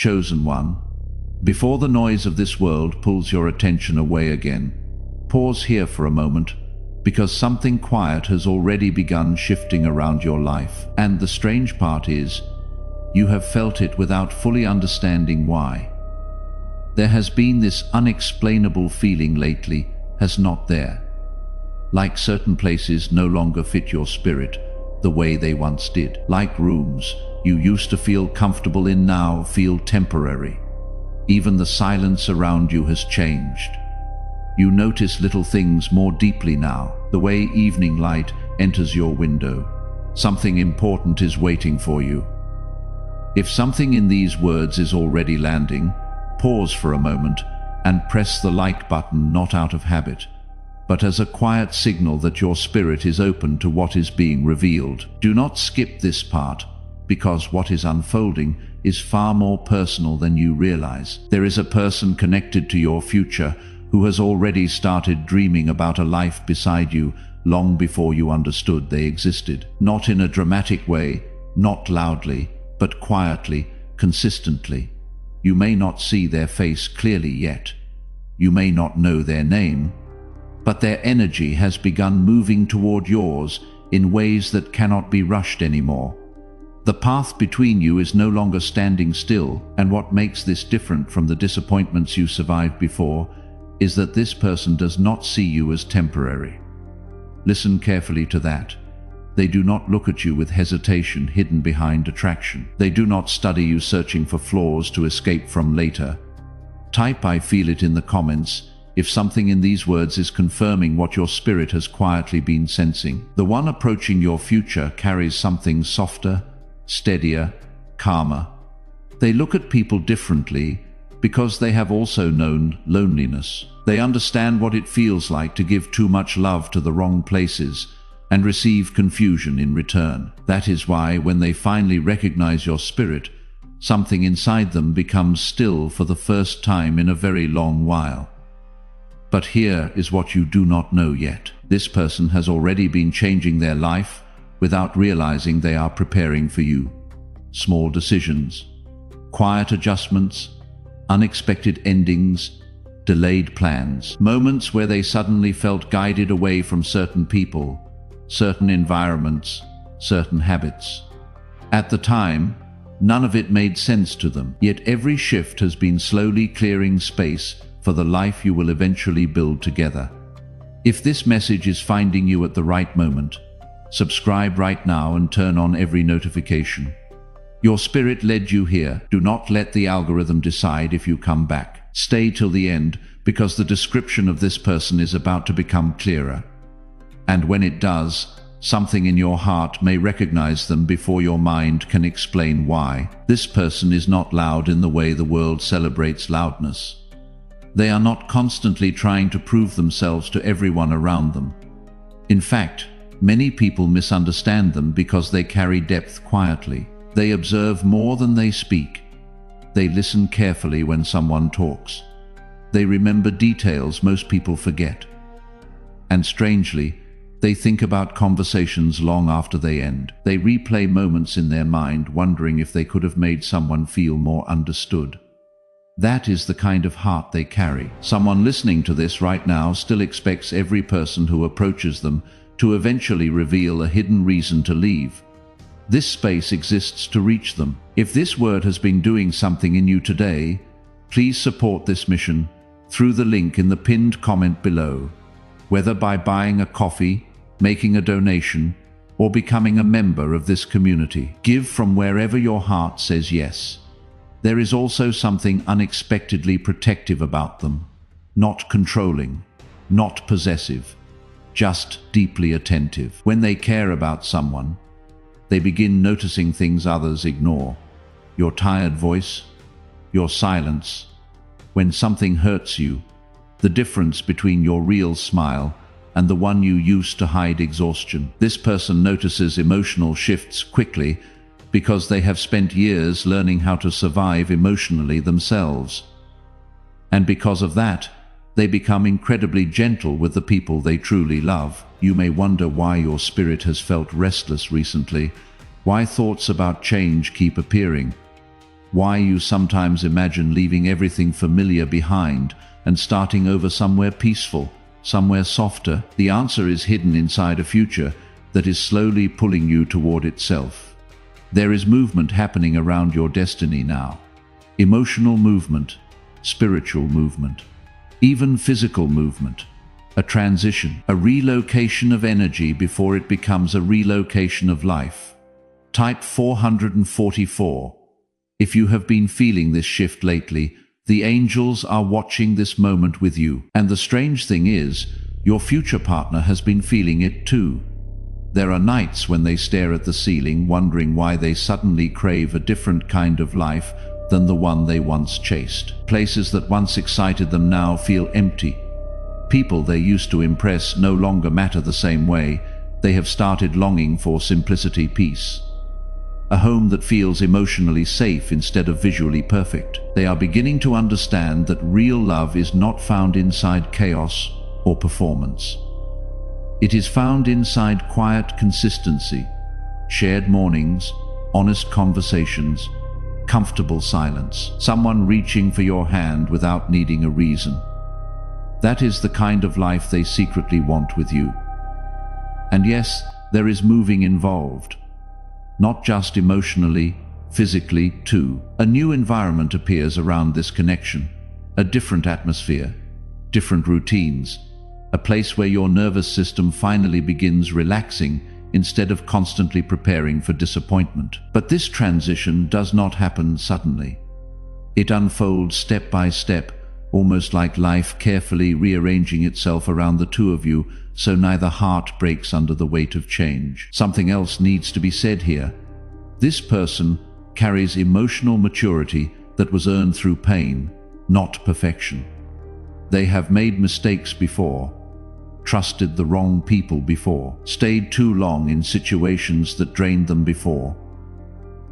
Chosen one, before the noise of this world pulls your attention away again, pause here for a moment, because something quiet has already begun shifting around your life. And the strange part is, you have felt it without fully understanding why. There has been this unexplainable feeling lately, has not there? Like certain places no longer fit your spirit the way they once did. Like rooms you used to feel comfortable in now feel temporary. Even the silence around you has changed. You notice little things more deeply now, the way evening light enters your window. Something important is waiting for you. If something in these words is already landing, pause for a moment and press the like button, not out of habit, but as a quiet signal that your spirit is open to what is being revealed. Do not skip this part, because what is unfolding is far more personal than you realize. There is a person connected to your future who has already started dreaming about a life beside you long before you understood they existed. Not in a dramatic way, not loudly, but quietly, consistently. You may not see their face clearly yet. You may not know their name, but their energy has begun moving toward yours in ways that cannot be rushed anymore. The path between you is no longer standing still, and what makes this different from the disappointments you survived before is that this person does not see you as temporary. Listen carefully to that. They do not look at you with hesitation hidden behind attraction. They do not study you searching for flaws to escape from later. Type "I feel it" in the comments if something in these words is confirming what your spirit has quietly been sensing. The one approaching your future carries something softer, steadier, calmer. They look at people differently because they have also known loneliness. They understand what it feels like to give too much love to the wrong places and receive confusion in return. That is why when they finally recognize your spirit, something inside them becomes still for the first time in a very long while. But here is what you do not know yet. This person has already been changing their life without realizing they are preparing for you. Small decisions, quiet adjustments, unexpected endings, delayed plans, moments where they suddenly felt guided away from certain people, certain environments, certain habits. At the time, none of it made sense to them, yet every shift has been slowly clearing space for the life you will eventually build together. If this message is finding you at the right moment, subscribe right now and turn on every notification. Your spirit led you here. Do not let the algorithm decide if you come back. Stay till the end, because the description of this person is about to become clearer. And when it does, something in your heart may recognize them before your mind can explain why. This person is not loud in the way the world celebrates loudness. They are not constantly trying to prove themselves to everyone around them. In fact, many people misunderstand them because they carry depth quietly. They observe more than they speak. They listen carefully when someone talks. They remember details most people forget. And strangely, they think about conversations long after they end. They replay moments in their mind, wondering if they could have made someone feel more understood. That is the kind of heart they carry. Someone listening to this right now still expects every person who approaches them to eventually reveal a hidden reason to leave. This space exists to reach them. If this word has been doing something in you today, please support this mission through the link in the pinned comment below, whether by buying a coffee, making a donation, or becoming a member of this community. Give from wherever your heart says yes. There is also something unexpectedly protective about them. Not controlling, not possessive, just deeply attentive. When they care about someone, they begin noticing things others ignore. Your tired voice, your silence. When something hurts you, the difference between your real smile and the one you used to hide exhaustion. This person notices emotional shifts quickly because they have spent years learning how to survive emotionally themselves. And because of that, they become incredibly gentle with the people they truly love. You may wonder why your spirit has felt restless recently, why thoughts about change keep appearing. Why you sometimes imagine leaving everything familiar behind and starting over somewhere peaceful, somewhere softer. The answer is hidden inside a future that is slowly pulling you toward itself. There is movement happening around your destiny now. Emotional movement, spiritual movement, even physical movement. A transition, a relocation of energy before it becomes a relocation of life. Type 444. If you have been feeling this shift lately, the angels are watching this moment with you. And the strange thing is, your future partner has been feeling it too. There are nights when they stare at the ceiling, wondering why they suddenly crave a different kind of life than the one they once chased. Places that once excited them now feel empty. People they used to impress no longer matter the same way. They have started longing for simplicity, peace. A home that feels emotionally safe instead of visually perfect. They are beginning to understand that real love is not found inside chaos or performance. It is found inside quiet consistency, shared mornings, honest conversations, comfortable silence, someone reaching for your hand without needing a reason. That is the kind of life they secretly want with you. And yes, there is moving involved. Not just emotionally, physically too. A new environment appears around this connection, a different atmosphere, different routines, a place where your nervous system finally begins relaxing instead of constantly preparing for disappointment. But this transition does not happen suddenly. It unfolds step by step, almost like life carefully rearranging itself around the two of you so neither heart breaks under the weight of change. Something else needs to be said here. This person carries emotional maturity that was earned through pain, not perfection. They have made mistakes before, trusted the wrong people before, stayed too long in situations that drained them before.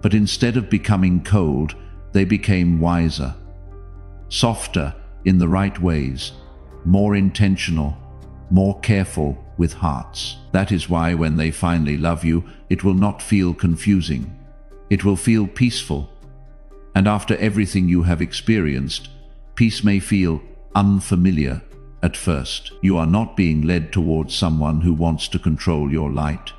But instead of becoming cold, they became wiser, softer in the right ways, more intentional, more careful with hearts. That is why when they finally love you, it will not feel confusing. It will feel peaceful. And after everything you have experienced, peace may feel unfamiliar at first. You are not being led towards someone who wants to control your light.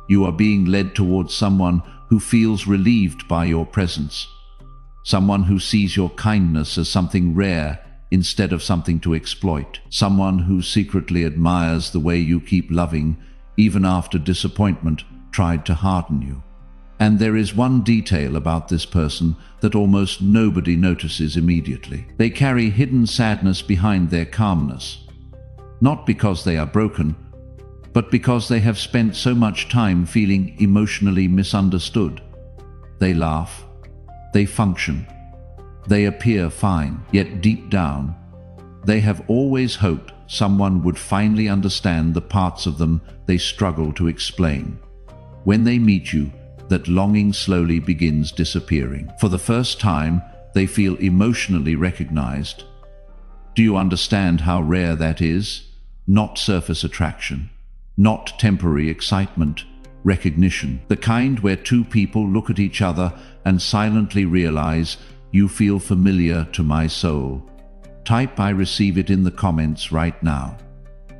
You are being led towards someone who feels relieved by your presence. Someone who sees your kindness as something rare instead of something to exploit. Someone who secretly admires the way you keep loving, even after disappointment tried to harden you. And there is one detail about this person that almost nobody notices immediately. They carry hidden sadness behind their calmness. Not because they are broken, but because they have spent so much time feeling emotionally misunderstood. They laugh, they function, they appear fine, yet deep down, they have always hoped someone would finally understand the parts of them they struggle to explain. When they meet you, that longing slowly begins disappearing. For the first time, they feel emotionally recognized. Do you understand how rare that is? Not surface attraction, not temporary excitement, recognition. The kind where two people look at each other and silently realize, you feel familiar to my soul. Type I receive it in the comments right now.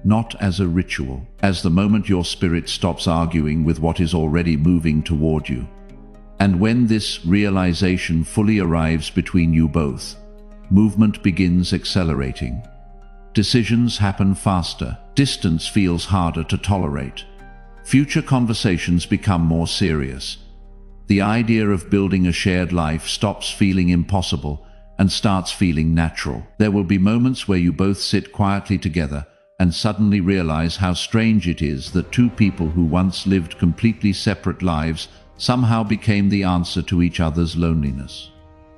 Not as a ritual, as the moment your spirit stops arguing with what is already moving toward you. And when this realization fully arrives between you both, movement begins accelerating. Decisions happen faster, distance feels harder to tolerate. Future conversations become more serious. The idea of building a shared life stops feeling impossible and starts feeling natural. There will be moments where you both sit quietly together and suddenly realize how strange it is that two people who once lived completely separate lives somehow became the answer to each other's loneliness.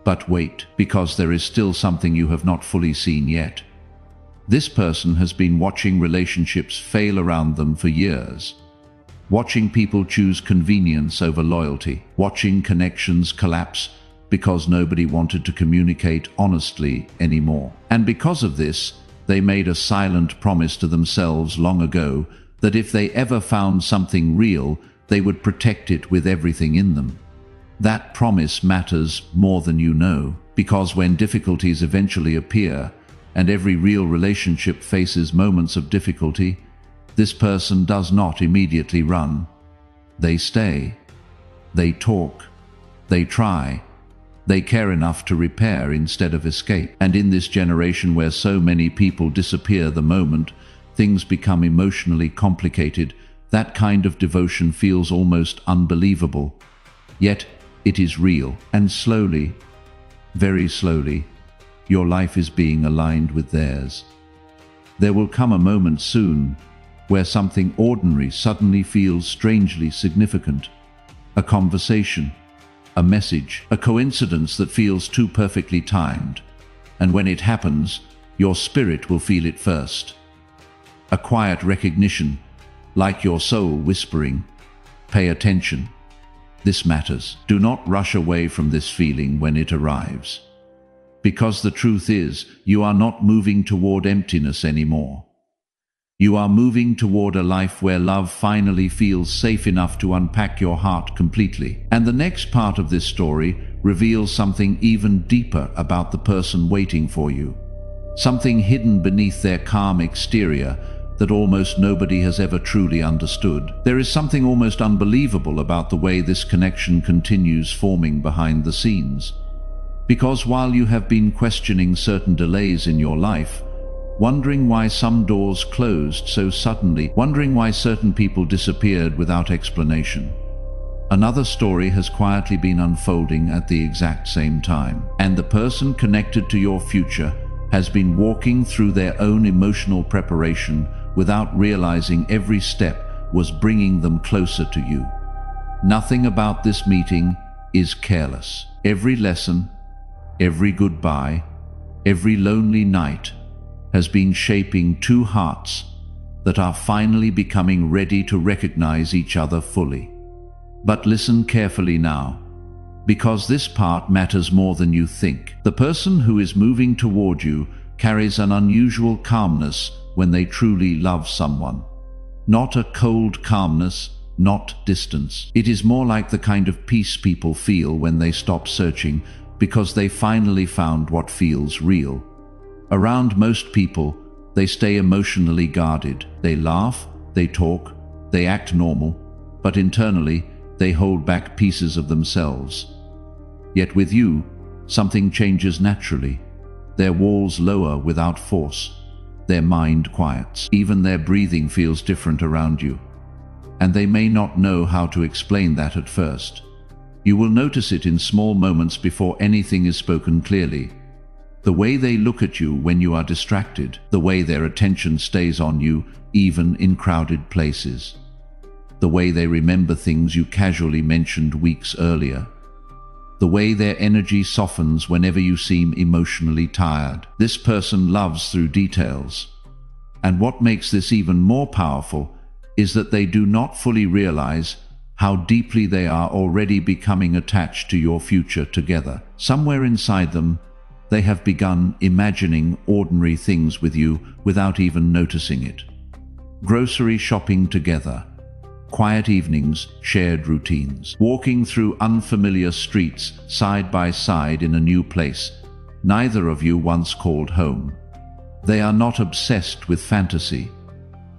But wait, because there is still something you have not fully seen yet. This person has been watching relationships fail around them for years. Watching people choose convenience over loyalty, watching connections collapse because nobody wanted to communicate honestly anymore. And because of this, they made a silent promise to themselves long ago that if they ever found something real, they would protect it with everything in them. That promise matters more than you know, because when difficulties eventually appear, and every real relationship faces moments of difficulty, this person does not immediately run. They stay. They talk. They try. They care enough to repair instead of escape. And in this generation where so many people disappear the moment things become emotionally complicated, that kind of devotion feels almost unbelievable. Yet it is real, and slowly, very slowly, your life is being aligned with theirs. There will come a moment soon where something ordinary suddenly feels strangely significant. A conversation, a message, a coincidence that feels too perfectly timed. And when it happens, your spirit will feel it first. A quiet recognition, like your soul whispering, "Pay attention. This matters." Do not rush away from this feeling when it arrives. Because the truth is, you are not moving toward emptiness anymore. You are moving toward a life where love finally feels safe enough to unpack your heart completely. And the next part of this story reveals something even deeper about the person waiting for you. Something hidden beneath their calm exterior that almost nobody has ever truly understood. There is something almost unbelievable about the way this connection continues forming behind the scenes. Because while you have been questioning certain delays in your life, wondering why some doors closed so suddenly, wondering why certain people disappeared without explanation, another story has quietly been unfolding at the exact same time. And the person connected to your future has been walking through their own emotional preparation without realizing every step was bringing them closer to you. Nothing about this meeting is careless. Every lesson, every goodbye, every lonely night has been shaping two hearts that are finally becoming ready to recognize each other fully. But listen carefully now, because this part matters more than you think. The person who is moving toward you carries an unusual calmness when they truly love someone. Not a cold calmness, not distance. It is more like the kind of peace people feel when they stop searching because they finally found what feels real. Around most people, they stay emotionally guarded. They laugh, they talk, they act normal, but internally, they hold back pieces of themselves. Yet with you, something changes naturally. Their walls lower without force. Their mind quiets. Even their breathing feels different around you. And they may not know how to explain that at first. You will notice it in small moments before anything is spoken clearly. The way they look at you when you are distracted, the way their attention stays on you even in crowded places, the way they remember things you casually mentioned weeks earlier, the way their energy softens whenever you seem emotionally tired. This person loves through details. And what makes this even more powerful is that they do not fully realize how deeply they are already becoming attached to your future together. Somewhere inside them, they have begun imagining ordinary things with you without even noticing it. Grocery shopping together, quiet evenings, shared routines, walking through unfamiliar streets side by side in a new place neither of you once called home. They are not obsessed with fantasy.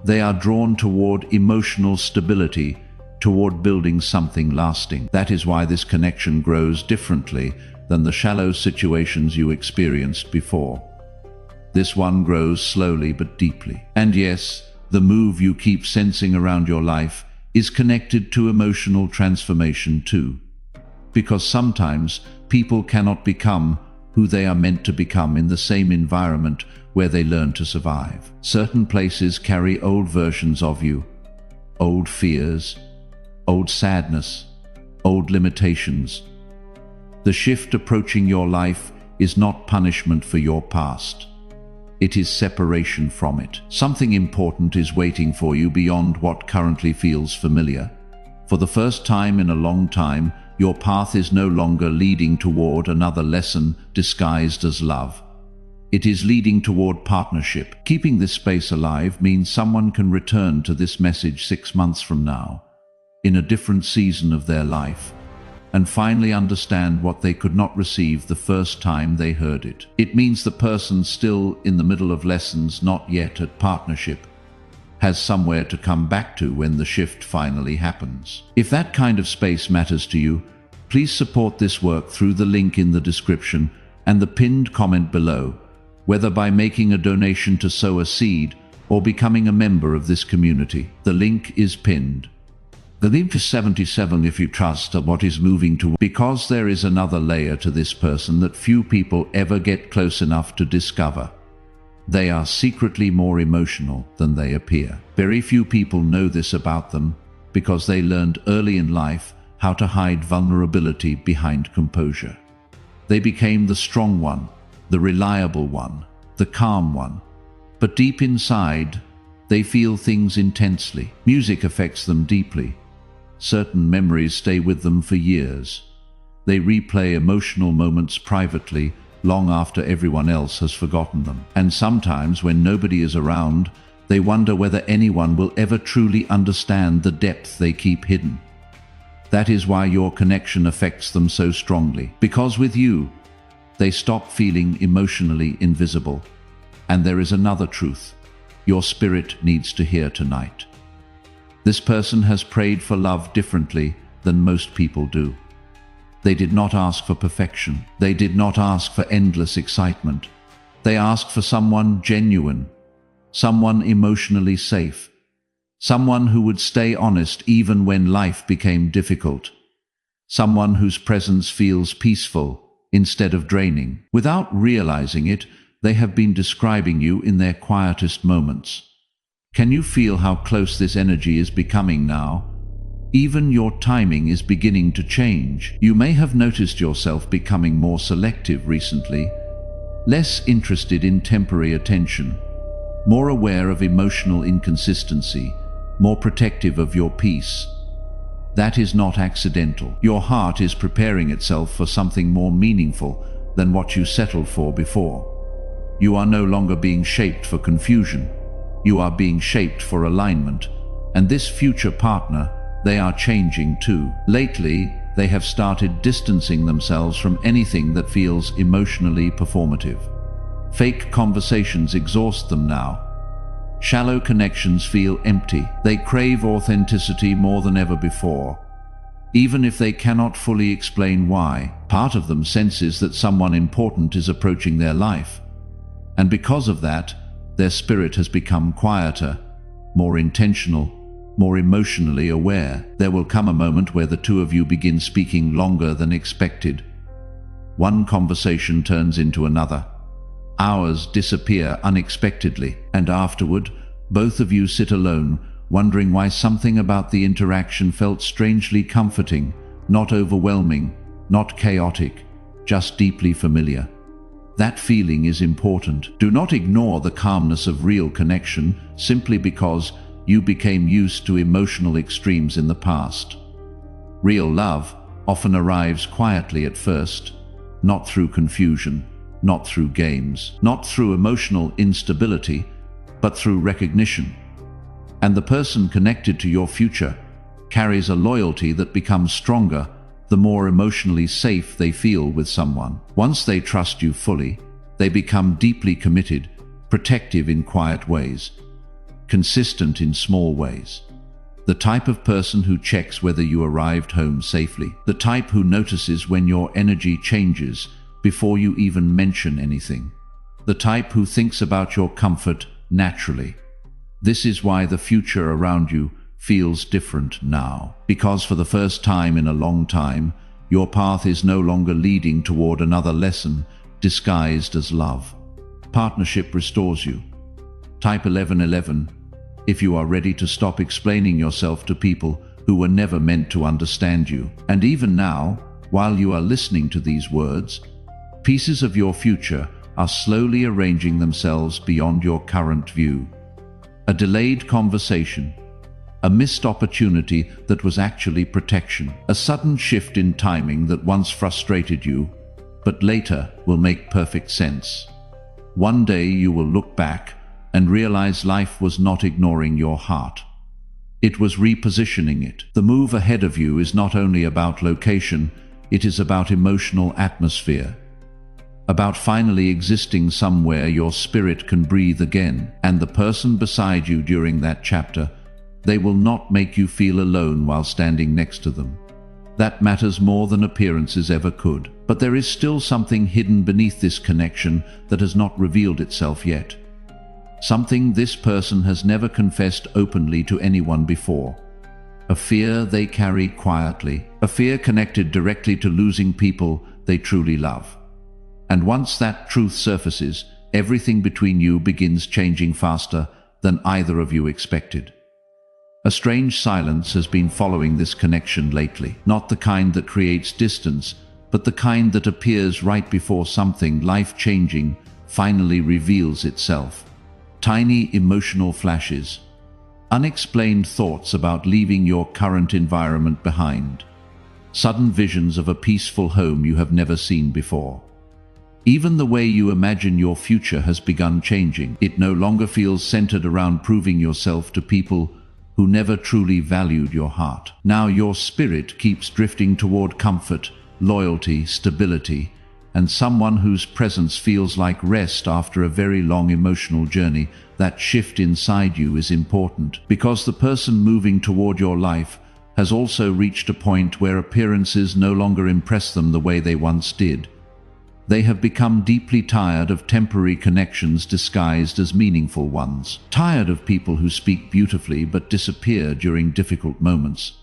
They are drawn toward emotional stability, toward building something lasting. That is why this connection grows differently than the shallow situations you experienced before. This one grows slowly but deeply. And yes, the move you keep sensing around your life is connected to emotional transformation too. Because sometimes people cannot become who they are meant to become in the same environment where they learn to survive. Certain places carry old versions of you, old fears, old sadness, old limitations. The shift approaching your life is not punishment for your past. It is separation from it. Something important is waiting for you beyond what currently feels familiar. For the first time in a long time, your path is no longer leading toward another lesson disguised as love. It is leading toward partnership. Keeping this space alive means someone can return to this message 6 months from now, in a different season of their life, and finally understand what they could not receive the first time they heard it. It means the person still in the middle of lessons, not yet at partnership, has somewhere to come back to when the shift finally happens. If that kind of space matters to you, please support this work through the link in the description and the pinned comment below, whether by making a donation to sow a seed or becoming a member of this community. The link is pinned. The link is 77 if you trust what is moving to, because there is another layer to this person that few people ever get close enough to discover. They are secretly more emotional than they appear. Very few people know this about them because they learned early in life how to hide vulnerability behind composure. They became the strong one, the reliable one, the calm one. But deep inside, they feel things intensely. Music affects them deeply. Certain memories stay with them for years. They replay emotional moments privately, long after everyone else has forgotten them. And sometimes, when nobody is around, they wonder whether anyone will ever truly understand the depth they keep hidden. That is why your connection affects them so strongly. Because with you, they stop feeling emotionally invisible. And there is another truth your spirit needs to hear tonight. This person has prayed for love differently than most people do. They did not ask for perfection. They did not ask for endless excitement. They asked for someone genuine, someone emotionally safe, someone who would stay honest even when life became difficult, someone whose presence feels peaceful instead of draining. Without realizing it, they have been describing you in their quietest moments. Can you feel how close this energy is becoming now? Even your timing is beginning to change. You may have noticed yourself becoming more selective recently, less interested in temporary attention, more aware of emotional inconsistency, more protective of your peace. That is not accidental. Your heart is preparing itself for something more meaningful than what you settled for before. You are no longer being shaped for confusion. You are being shaped for alignment, and this future partner, they are changing too. Lately, they have started distancing themselves from anything that feels emotionally performative. Fake conversations exhaust them now. Shallow connections feel empty. They crave authenticity more than ever before, even if they cannot fully explain why. Part of them senses that someone important is approaching their life, and because of that, their spirit has become quieter, more intentional, more emotionally aware. There will come a moment where the two of you begin speaking longer than expected. One conversation turns into another. Hours disappear unexpectedly, and afterward, both of you sit alone, wondering why something about the interaction felt strangely comforting, not overwhelming, not chaotic, just deeply familiar. That feeling is important. Do not ignore the calmness of real connection simply because you became used to emotional extremes in the past. Real love often arrives quietly at first, not through confusion, not through games, not through emotional instability, but through recognition. And the person connected to your future carries a loyalty that becomes stronger the more emotionally safe they feel with someone. Once they trust you fully, they become deeply committed, protective in quiet ways, consistent in small ways. The type of person who checks whether you arrived home safely. The type who notices when your energy changes before you even mention anything. The type who thinks about your comfort naturally. This is why the future around you feels different now. Because for the first time in a long time, your path is no longer leading toward another lesson disguised as love. Partnership restores you. Type 1111, if you are ready to stop explaining yourself to people who were never meant to understand you. And even now, while you are listening to these words, pieces of your future are slowly arranging themselves beyond your current view. A delayed conversation, a missed opportunity that was actually protection, a sudden shift in timing that once frustrated you, but later will make perfect sense. One day you will look back and realize life was not ignoring your heart. It was repositioning it. The move ahead of you is not only about location, it is about emotional atmosphere. About finally existing somewhere your spirit can breathe again. And the person beside you during that chapter, they will not make you feel alone while standing next to them. That matters more than appearances ever could. But there is still something hidden beneath this connection that has not revealed itself yet. Something this person has never confessed openly to anyone before. A fear they carry quietly. A fear connected directly to losing people they truly love. And once that truth surfaces, everything between you begins changing faster than either of you expected. A strange silence has been following this connection lately. Not the kind that creates distance, but the kind that appears right before something life-changing finally reveals itself. Tiny emotional flashes. Unexplained thoughts about leaving your current environment behind. Sudden visions of a peaceful home you have never seen before. Even the way you imagine your future has begun changing. It no longer feels centered around proving yourself to people who never truly valued your heart. Now your spirit keeps drifting toward comfort, loyalty, stability, and someone whose presence feels like rest after a very long emotional journey. That shift inside you is important, because the person moving toward your life has also reached a point where appearances no longer impress them the way they once did. They have become deeply tired of temporary connections disguised as meaningful ones. Tired of people who speak beautifully but disappear during difficult moments.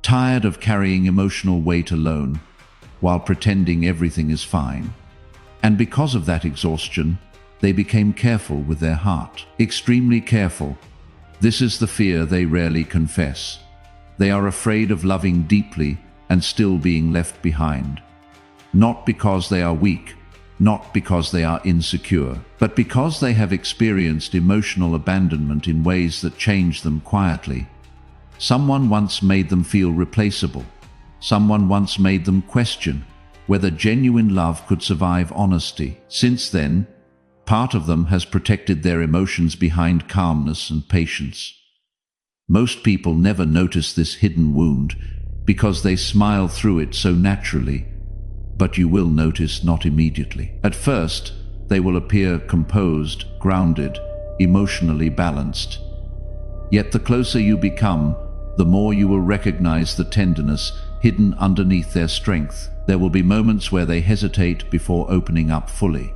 Tired of carrying emotional weight alone, while pretending everything is fine. And because of that exhaustion, they became careful with their heart. Extremely careful. This is the fear they rarely confess. They are afraid of loving deeply and still being left behind. Not because they are weak, not because they are insecure, but because they have experienced emotional abandonment in ways that changed them quietly. Someone once made them feel replaceable. Someone once made them question whether genuine love could survive honesty. Since then, part of them has protected their emotions behind calmness and patience. Most people never notice this hidden wound because they smile through it so naturally, but you will notice not immediately. At first, they will appear composed, grounded, emotionally balanced. Yet the closer you become, the more you will recognize the tenderness hidden underneath their strength. There will be moments where they hesitate before opening up fully.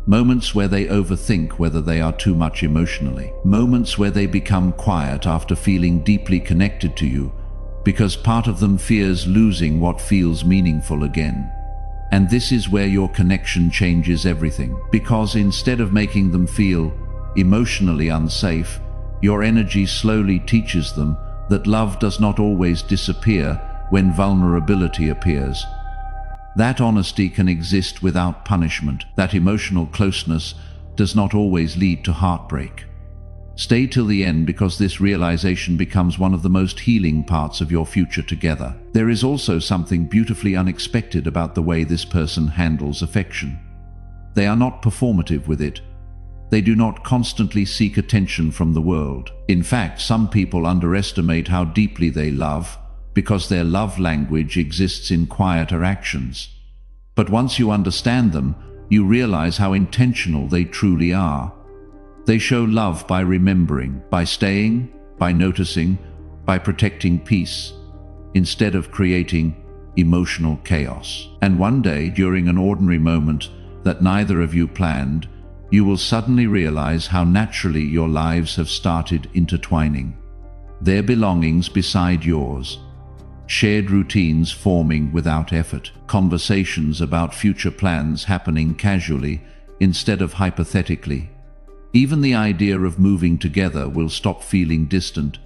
Moments where they overthink whether they are too much emotionally. Moments where they become quiet after feeling deeply connected to you, because part of them fears losing what feels meaningful again. And this is where your connection changes everything, because instead of making them feel emotionally unsafe, your energy slowly teaches them that love does not always disappear when vulnerability appears. That honesty can exist without punishment. That emotional closeness does not always lead to heartbreak. Stay till the end, because this realization becomes one of the most healing parts of your future together. There is also something beautifully unexpected about the way this person handles affection. They are not performative with it. They do not constantly seek attention from the world. In fact, some people underestimate how deeply they love, because their love language exists in quieter actions. But once you understand them, you realize how intentional they truly are. They show love by remembering, by staying, by noticing, by protecting peace, instead of creating emotional chaos. And one day, during an ordinary moment that neither of you planned, you will suddenly realize how naturally your lives have started intertwining. Their belongings beside yours, shared routines forming without effort, conversations about future plans happening casually instead of hypothetically. Even the idea of moving together will stop feeling distant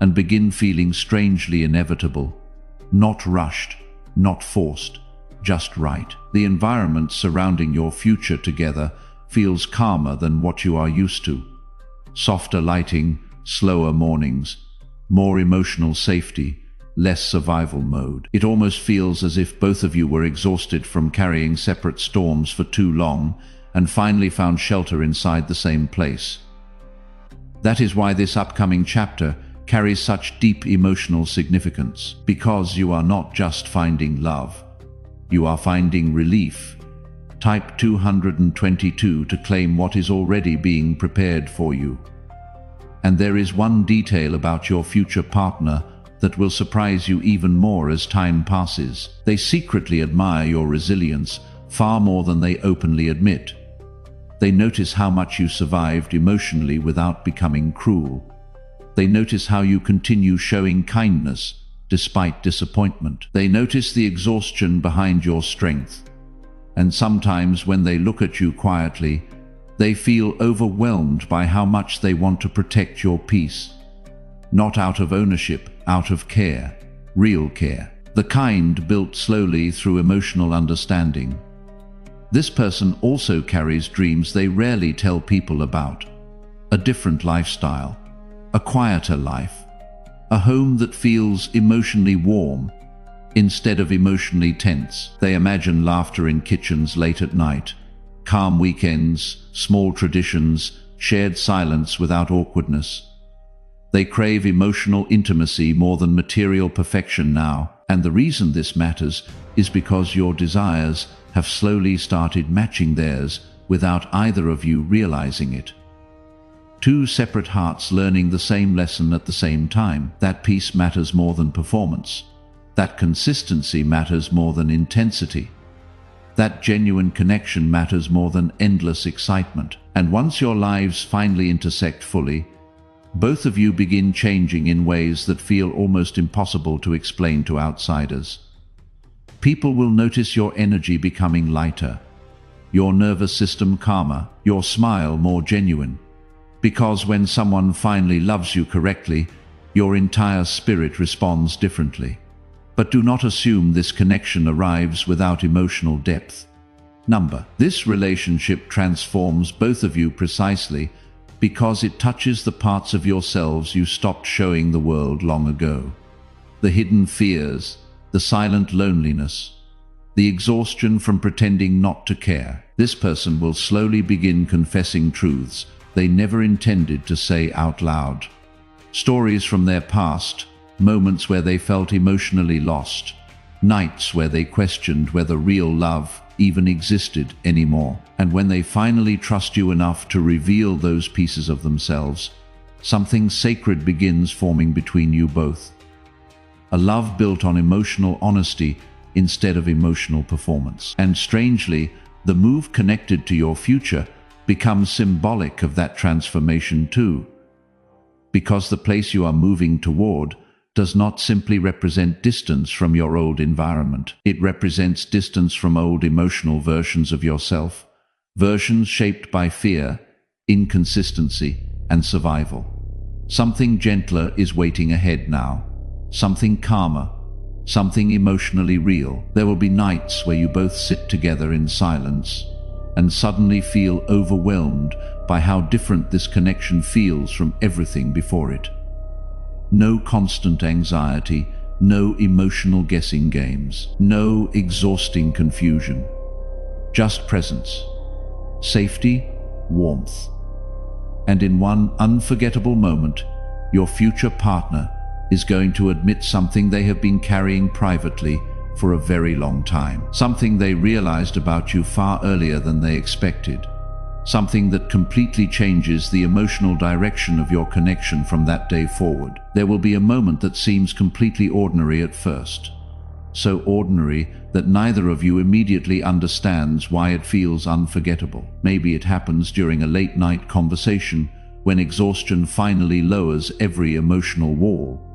and begin feeling strangely inevitable, not rushed, not forced, just right. The environment surrounding your future together feels calmer than what you are used to. Softer lighting, slower mornings, more emotional safety, less survival mode. It almost feels as if both of you were exhausted from carrying separate storms for too long and finally found shelter inside the same place. That is why this upcoming chapter carries such deep emotional significance, because you are not just finding love, you are finding relief. Type 222 to claim what is already being prepared for you. And there is one detail about your future partner that will surprise you even more as time passes. They secretly admire your resilience far more than they openly admit. They notice how much you survived emotionally without becoming cruel. They notice how you continue showing kindness despite disappointment. They notice the exhaustion behind your strength. And sometimes when they look at you quietly, they feel overwhelmed by how much they want to protect your peace. Not out of ownership, out of care, real care. The kind built slowly through emotional understanding. This person also carries dreams they rarely tell people about. A different lifestyle, a quieter life, a home that feels emotionally warm instead of emotionally tense. They imagine laughter in kitchens late at night, calm weekends, small traditions, shared silence without awkwardness. They crave emotional intimacy more than material perfection now, and the reason this matters is because your desires have slowly started matching theirs without either of you realizing it. Two separate hearts learning the same lesson at the same time. That peace matters more than performance. That consistency matters more than intensity. That genuine connection matters more than endless excitement. And once your lives finally intersect fully, both of you begin changing in ways that feel almost impossible to explain to outsiders. People will notice your energy becoming lighter, your nervous system calmer, your smile more genuine. Because when someone finally loves you correctly, your entire spirit responds differently. But do not assume this connection arrives without emotional depth. This relationship transforms both of you precisely because it touches the parts of yourselves you stopped showing the world long ago. The hidden fears, the silent loneliness, the exhaustion from pretending not to care. This person will slowly begin confessing truths they never intended to say out loud. Stories from their past, moments where they felt emotionally lost, nights where they questioned whether real love even existed anymore. And when they finally trust you enough to reveal those pieces of themselves, something sacred begins forming between you both. A love built on emotional honesty instead of emotional performance. And strangely, the move connected to your future becomes symbolic of that transformation too. Because the place you are moving toward does not simply represent distance from your old environment. It represents distance from old emotional versions of yourself, versions shaped by fear, inconsistency, and survival. Something gentler is waiting ahead now, something calmer, something emotionally real. There will be nights where you both sit together in silence and suddenly feel overwhelmed by how different this connection feels from everything before it. No constant anxiety, no emotional guessing games, no exhausting confusion. Just presence, safety, warmth. And in one unforgettable moment, your future partner is going to admit something they have been carrying privately for a very long time. Something they realized about you far earlier than they expected. Something that completely changes the emotional direction of your connection from that day forward. There will be a moment that seems completely ordinary at first. So ordinary that neither of you immediately understands why it feels unforgettable. Maybe it happens during a late-night conversation when exhaustion finally lowers every emotional wall.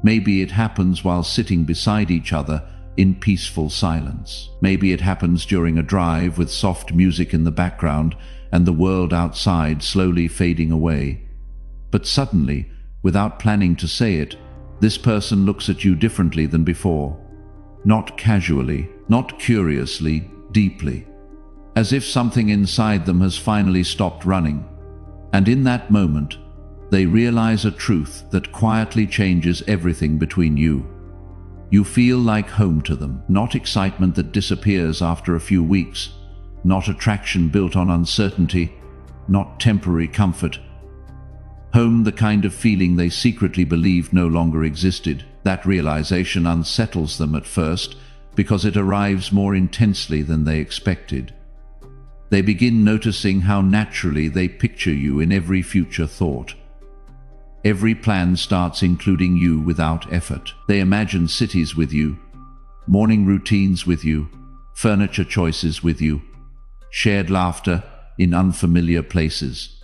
Maybe it happens while sitting beside each other in peaceful silence. Maybe it happens during a drive with soft music in the background and the world outside slowly fading away. But suddenly, without planning to say it, this person looks at you differently than before. Not casually, not curiously, deeply. As if something inside them has finally stopped running. And in that moment, they realize a truth that quietly changes everything between you. You feel like home to them, not excitement that disappears after a few weeks, not attraction built on uncertainty, not temporary comfort. Home, the kind of feeling they secretly believed no longer existed. That realization unsettles them at first because it arrives more intensely than they expected. They begin noticing how naturally they picture you in every future thought. Every plan starts including you without effort. They imagine cities with you, morning routines with you, furniture choices with you, shared laughter in unfamiliar places.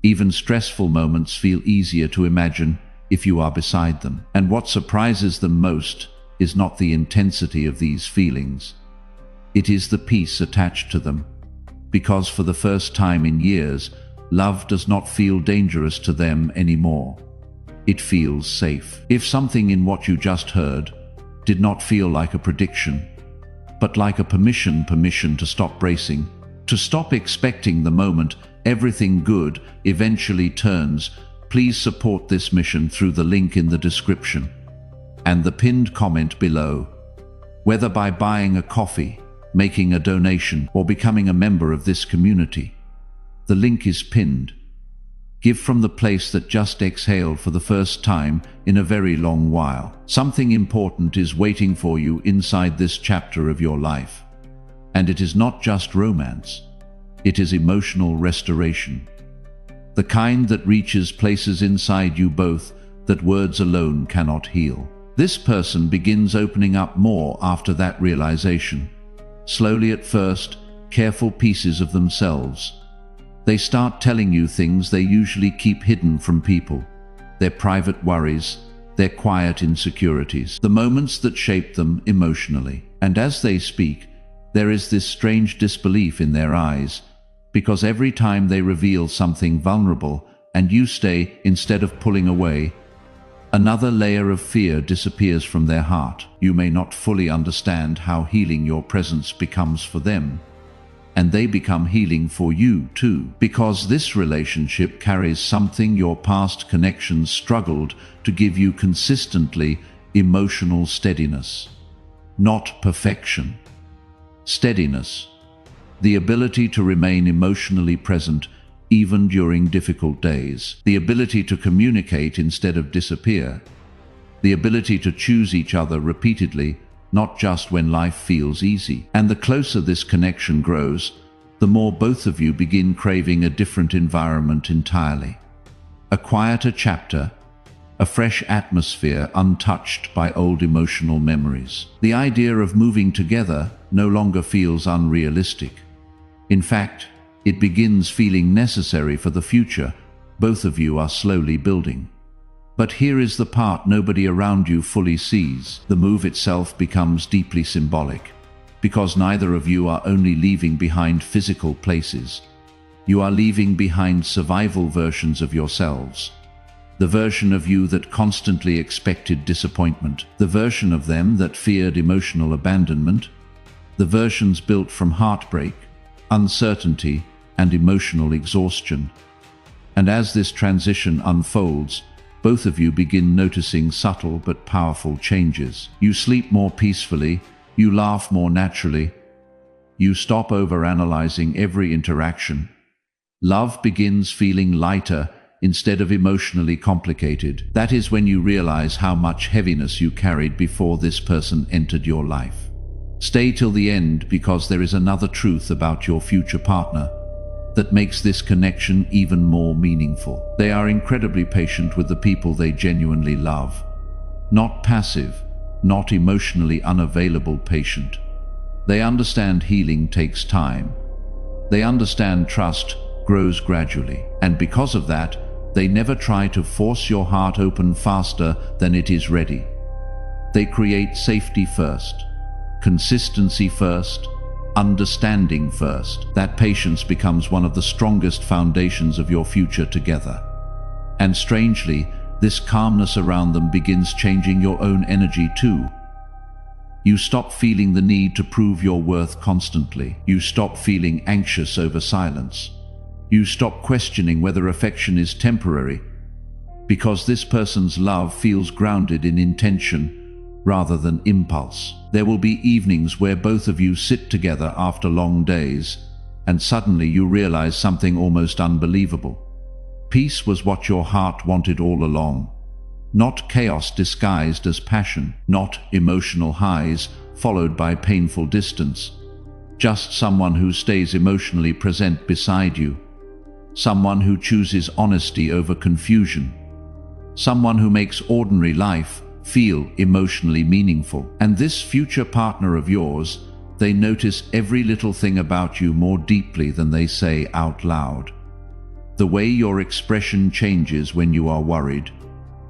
Even stressful moments feel easier to imagine if you are beside them. And what surprises them most is not the intensity of these feelings. It is the peace attached to them. Because for the first time in years, love does not feel dangerous to them anymore. It feels safe. If something in what you just heard did not feel like a prediction, but like a permission to stop bracing, to stop expecting the moment everything good eventually turns, please support this mission through the link in the description and the pinned comment below. Whether by buying a coffee, making a donation, or becoming a member of this community, the link is pinned. Give from the place that just exhaled for the first time in a very long while. Something important is waiting for you inside this chapter of your life. And it is not just romance. It is emotional restoration. The kind that reaches places inside you both that words alone cannot heal. This person begins opening up more after that realization. Slowly at first, careful pieces of themselves. They start telling you things they usually keep hidden from people. Their private worries, their quiet insecurities, the moments that shape them emotionally. And as they speak, there is this strange disbelief in their eyes, because every time they reveal something vulnerable and you stay instead of pulling away, another layer of fear disappears from their heart. You may not fully understand how healing your presence becomes for them, and they become healing for you too, because this relationship carries something your past connections struggled to give you consistently: emotional steadiness. Not perfection. Steadiness. The ability to remain emotionally present even during difficult days. The ability to communicate instead of disappear. The ability to choose each other repeatedly, not just when life feels easy. And the closer this connection grows, the more both of you begin craving a different environment entirely. A quieter chapter, a fresh atmosphere untouched by old emotional memories. The idea of moving together no longer feels unrealistic. In fact, it begins feeling necessary for the future both of you are slowly building. But here is the part nobody around you fully sees. The move itself becomes deeply symbolic, because neither of you are only leaving behind physical places. You are leaving behind survival versions of yourselves. The version of you that constantly expected disappointment, the version of them that feared emotional abandonment, the versions built from heartbreak, uncertainty, and emotional exhaustion. And as this transition unfolds, both of you begin noticing subtle but powerful changes. You sleep more peacefully, you laugh more naturally, you stop overanalyzing every interaction. Love begins feeling lighter instead of emotionally complicated. That is when you realize how much heaviness you carried before this person entered your life. Stay till the end, because there is another truth about your future partner that makes this connection even more meaningful. They are incredibly patient with the people they genuinely love. Not passive, not emotionally unavailable patient. They understand healing takes time. They understand trust grows gradually. And because of that, they never try to force your heart open faster than it is ready. They create safety first, consistency first, understanding first. That patience becomes one of the strongest foundations of your future together. And strangely, this calmness around them begins changing your own energy too. You stop feeling the need to prove your worth constantly. You stop feeling anxious over silence. You stop questioning whether affection is temporary, because this person's love feels grounded in intention rather than impulse. There will be evenings where both of you sit together after long days, and suddenly you realize something almost unbelievable. Peace was what your heart wanted all along. Not chaos disguised as passion, not emotional highs followed by painful distance. Just someone who stays emotionally present beside you. Someone who chooses honesty over confusion. Someone who makes ordinary life feel emotionally meaningful. And this future partner of yours, they notice every little thing about you more deeply than they say out loud. The way your expression changes when you are worried.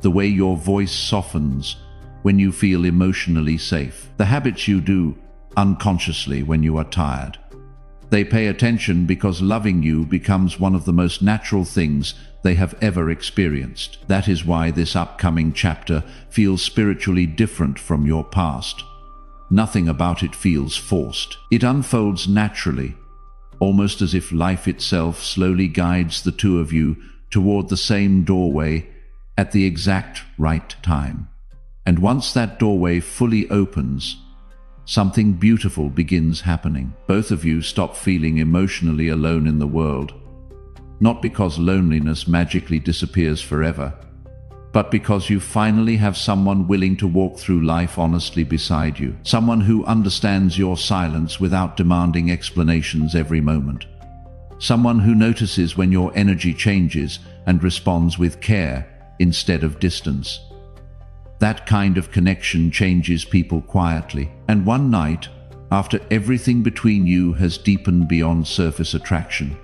The way your voice softens when you feel emotionally safe. The habits you do unconsciously when you are tired. They pay attention because loving you becomes one of the most natural things they have ever experienced. That is why this upcoming chapter feels spiritually different from your past. Nothing about it feels forced. It unfolds naturally, almost as if life itself slowly guides the two of you toward the same doorway at the exact right time. And once that doorway fully opens, something beautiful begins happening. Both of you stop feeling emotionally alone in the world, not because loneliness magically disappears forever, but because you finally have someone willing to walk through life honestly beside you. Someone who understands your silence without demanding explanations every moment. Someone who notices when your energy changes and responds with care instead of distance. That kind of connection changes people quietly. And one night, after everything between you has deepened beyond surface attraction,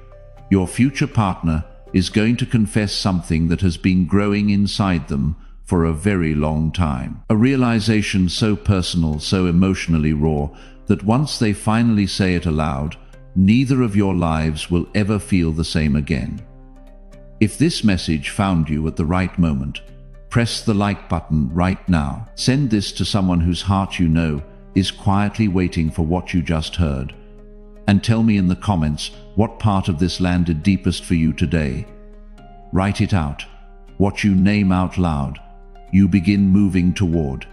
your future partner is going to confess something that has been growing inside them for a very long time. A realization so personal, so emotionally raw, that once they finally say it aloud, neither of your lives will ever feel the same again. If this message found you at the right moment, press the like button right now. Send this to someone whose heart you know is quietly waiting for what you just heard. And tell me in the comments what part of this landed deepest for you today. Write it out. What you name out loud, you begin moving toward.